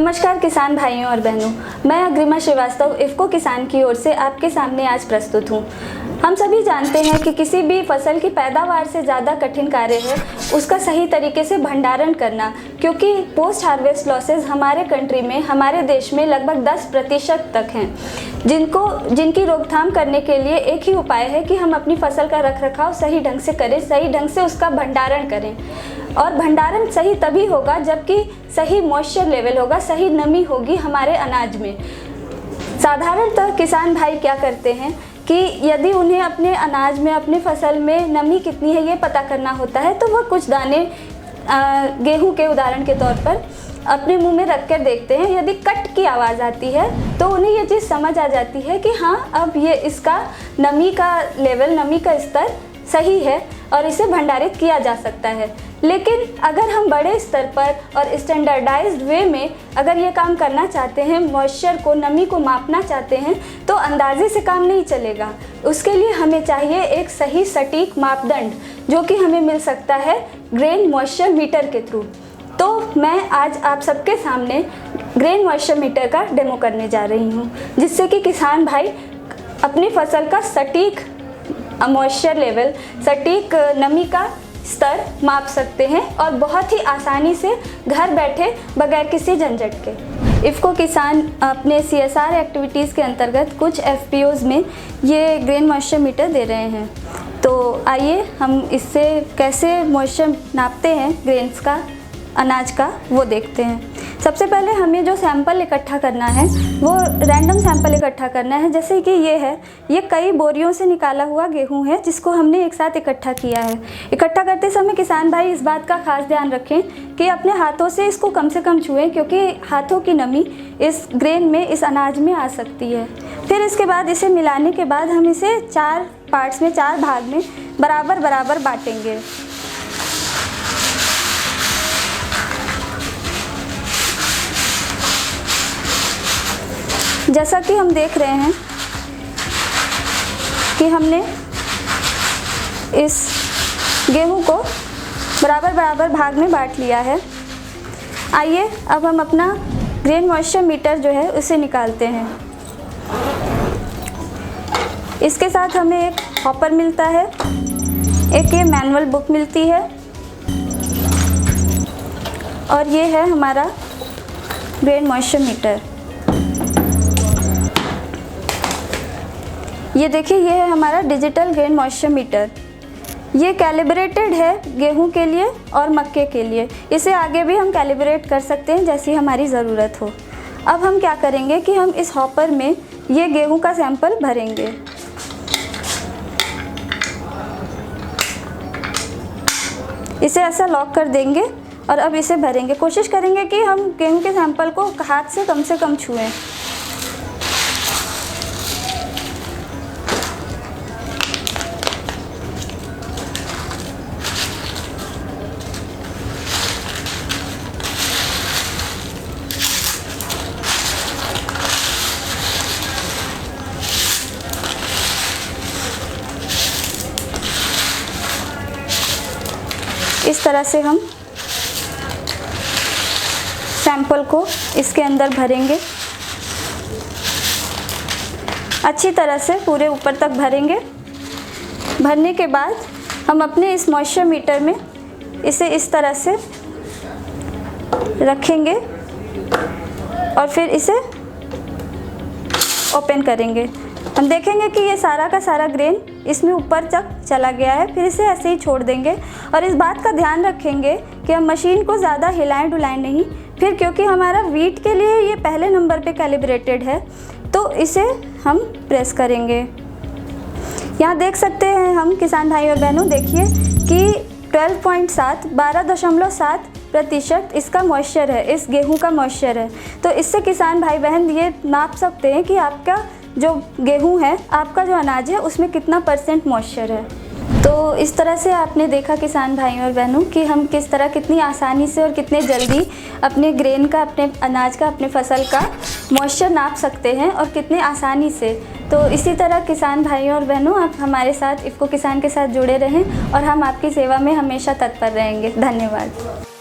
नमस्कार किसान भाइयों और बहनों, मैं अग्रिमा श्रीवास्तव इफ़को किसान की ओर से आपके सामने आज प्रस्तुत हूँ। हम सभी जानते हैं कि किसी भी फसल की पैदावार से ज़्यादा कठिन कार्य है उसका सही तरीके से भंडारण करना, क्योंकि पोस्ट हार्वेस्ट लॉसेस हमारे कंट्री में, हमारे देश में लगभग 10% तक हैं, जिनकी रोकथाम करने के लिए एक ही उपाय है कि हम अपनी फसल का रखरखाव सही ढंग से करें, सही ढंग से उसका भंडारण करें। और भंडारण सही तभी होगा जबकि सही मॉइस्चर लेवल होगा, सही नमी होगी हमारे अनाज में। साधारणतः किसान भाई क्या करते हैं कि यदि उन्हें अपने अनाज में, अपने फसल में नमी कितनी है ये पता करना होता है, तो वह कुछ दाने गेहूं के उदाहरण के तौर पर अपने मुंह में रख कर देखते हैं। यदि कट की आवाज़ आती है तो उन्हें ये चीज़ समझ आ जाती है कि हाँ, अब ये इसका नमी का लेवल, नमी का स्तर सही है और इसे भंडारित किया जा सकता है। लेकिन अगर हम बड़े स्तर पर और स्टैंडर्डाइज्ड वे में अगर ये काम करना चाहते हैं, मॉइस्चर को, नमी को मापना चाहते हैं, तो अंदाजे से काम नहीं चलेगा। उसके लिए हमें चाहिए एक सही सटीक मापदंड, जो कि हमें मिल सकता है ग्रेन मॉइस्चर मीटर के थ्रू। तो मैं आज आप सबके सामने ग्रेन मॉइस्चर मीटर का डेमो करने जा रही हूँ, जिससे कि किसान भाई अपनी फसल का सटीक मॉइस्चर लेवल, सटीक नमी का स्तर माप सकते हैं और बहुत ही आसानी से घर बैठे बगैर किसी झंझट के। इफ़को किसान अपने CSR एक्टिविटीज़ के अंतर्गत कुछ FPOs में ये ग्रेन मॉइस्चर मीटर दे रहे हैं। तो आइए हम इससे कैसे मॉइस्चर नापते हैं ग्रेन्स का, अनाज का, वो देखते हैं। सबसे पहले हमें जो सैंपल इकट्ठा करना है वो रैंडम सैंपल इकट्ठा करना है। जैसे कि ये कई बोरियों से निकाला हुआ गेहूं है जिसको हमने एक साथ इकट्ठा किया है। इकट्ठा करते समय किसान भाई इस बात का खास ध्यान रखें कि अपने हाथों से इसको कम से कम छुएं, क्योंकि हाथों की नमी इस ग्रेन में, इस अनाज में आ सकती है। फिर इसके बाद इसे मिलाने के बाद हम इसे 4 पार्ट्स में, 4 भाग में बराबर बराबर बांटेंगे। जैसा कि हम देख रहे हैं कि हमने इस गेहूं को बराबर बराबर भाग में बांट लिया है। आइए अब हम अपना ग्रेन मॉइस्चर मीटर जो है उसे निकालते हैं। इसके साथ हमें एक हॉपर मिलता है, एक ये मैनुअल बुक मिलती है और ये है हमारा ग्रेन मॉइस्चर मीटर। ये देखिए, ये है हमारा डिजिटल ग्रेन मॉइस्चर मीटर। ये कैलिब्रेटेड है गेहूं के लिए और मक्के के लिए। इसे आगे भी हम कैलिब्रेट कर सकते हैं जैसी हमारी ज़रूरत हो। अब हम क्या करेंगे कि हम इस हॉपर में ये गेहूं का सैंपल भरेंगे। इसे ऐसा लॉक कर देंगे और अब इसे भरेंगे। कोशिश करेंगे कि हम गेहूं के सैंपल को हाथ से कम छुएं। इस तरह से हम सैंपल को इसके अंदर भरेंगे, अच्छी तरह से पूरे ऊपर तक भरेंगे। भरने के बाद हम अपने इस मॉइस्चर मीटर में इसे इस तरह से रखेंगे और फिर इसे ओपन करेंगे। हम देखेंगे कि ये सारा का सारा ग्रेन इसमें ऊपर तक चला गया है। फिर इसे ऐसे ही छोड़ देंगे और इस बात का ध्यान रखेंगे कि हम मशीन को ज़्यादा हिलाएं डुलाएं नहीं। फिर क्योंकि हमारा वीट के लिए ये पहले नंबर पे कैलिब्रेटेड है, तो इसे हम प्रेस करेंगे। यहाँ देख सकते हैं हम किसान भाई और बहनों, देखिए कि 12.7 इसका मॉइस्चर है, इस गेहूं का मॉइस्चर है। तो इससे किसान भाई बहन ये नाप सकते हैं कि आपका जो गेहूं है, आपका जो अनाज है, उसमें कितना % मॉइस्चर है। तो इस तरह से आपने देखा किसान भाइयों और बहनों कि हम किस तरह, कितनी आसानी से और कितने जल्दी अपने ग्रेन का, अपने अनाज का, अपने फसल का मॉइस्चर नाप सकते हैं और कितने आसानी से। तो इसी तरह किसान भाइयों और बहनों, आप हमारे साथ इफ़को किसान के साथ जुड़े रहें और हम आपकी सेवा में हमेशा तत्पर रहेंगे। धन्यवाद।